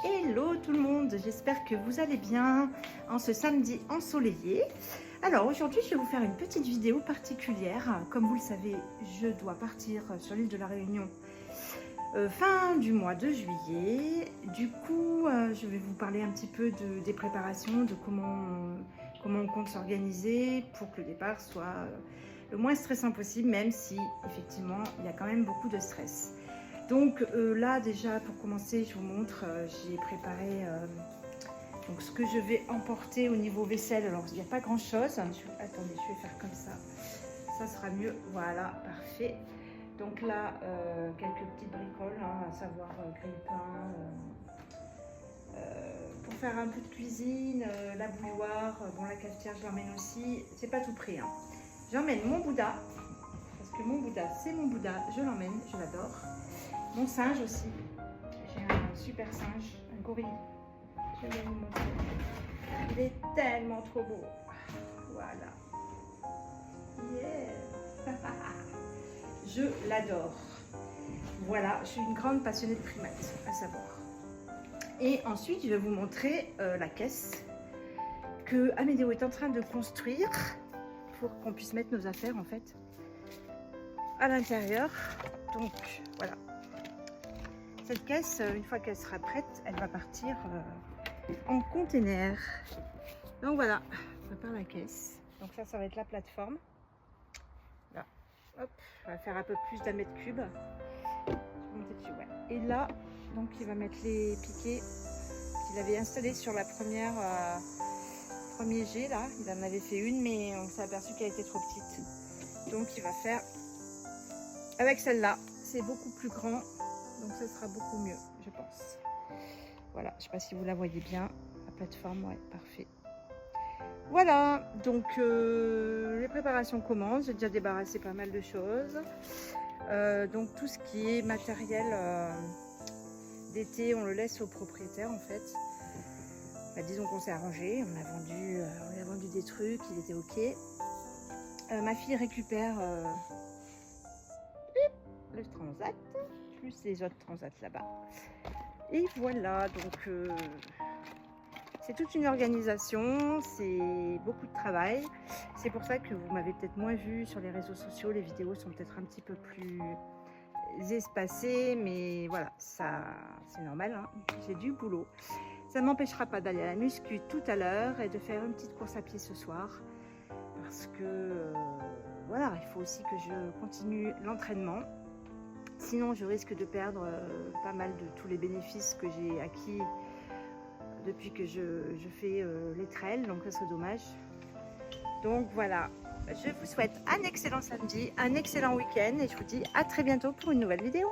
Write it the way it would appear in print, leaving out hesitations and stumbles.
Hello tout le monde, j'espère que vous allez bien en ce samedi ensoleillé. Alors aujourd'hui je vais vous faire une petite vidéo particulière. Comme vous le savez, je dois partir sur l'île de la Réunion fin du mois de juillet. Du coup je vais vous parler un petit peu des préparations, de comment on compte s'organiser pour que le départ soit le moins stressant possible, même si effectivement il y a quand même beaucoup de stress. Donc là déjà pour commencer je vous montre, j'ai préparé donc ce que je vais emporter au niveau vaisselle. Alors il n'y a pas grand chose, attendez je vais faire comme ça sera mieux, voilà, parfait. Donc là quelques petites bricoles, à savoir grille-pain, pour faire un peu de cuisine, la bouilloire, bon la cafetière je l'emmène aussi, c'est pas tout prêt, hein. J'emmène mon Bouddha, parce que mon Bouddha c'est mon Bouddha, je l'emmène, je l'adore. Mon singe aussi, j'ai un super singe, un gorille, je vais vous montrer, il est tellement trop beau, voilà, yeah. Je l'adore, voilà, je suis une grande passionnée de primates, à savoir. Et ensuite je vais vous montrer la caisse que Amédéo est en train de construire pour qu'on puisse mettre nos affaires en fait à l'intérieur. Donc voilà. Cette caisse, une fois qu'elle sera prête, elle va partir en container. Donc voilà, on prépare la caisse. Donc ça va être la plateforme. Là, hop, on va faire un peu plus d'un mètre cube. Je vais monter dessus, ouais. Et là, donc il va mettre les piquets qu'il avait installés sur la première premier jet là. Il en avait fait une, mais on s'est aperçu qu'elle était trop petite. Donc il va faire avec celle-là. C'est beaucoup plus grand. Donc ça sera beaucoup mieux, je pense. Voilà, je ne sais pas si vous la voyez bien. La plateforme, ouais, parfait. Voilà, donc les préparations commencent. J'ai déjà débarrassé pas mal de choses. Donc tout ce qui est matériel d'été, on le laisse au propriétaire en fait. Bah, disons qu'on s'est arrangé, on a vendu des trucs, il était ok. Ma fille récupère le transat, plus les autres transats là-bas. Et voilà, donc c'est toute une organisation, c'est beaucoup de travail. C'est pour ça que vous m'avez peut-être moins vu sur les réseaux sociaux, les vidéos sont peut-être un petit peu plus espacées, mais voilà, ça c'est normal, hein. J'ai du boulot. Ça ne m'empêchera pas d'aller à la muscu tout à l'heure et de faire une petite course à pied ce soir, parce que voilà, il faut aussi que je continue l'entraînement. Sinon, je risque de perdre pas mal de tous les bénéfices que j'ai acquis depuis que je fais les trails, donc ça serait dommage. Donc voilà, je vous souhaite un excellent samedi, un excellent week-end et je vous dis à très bientôt pour une nouvelle vidéo.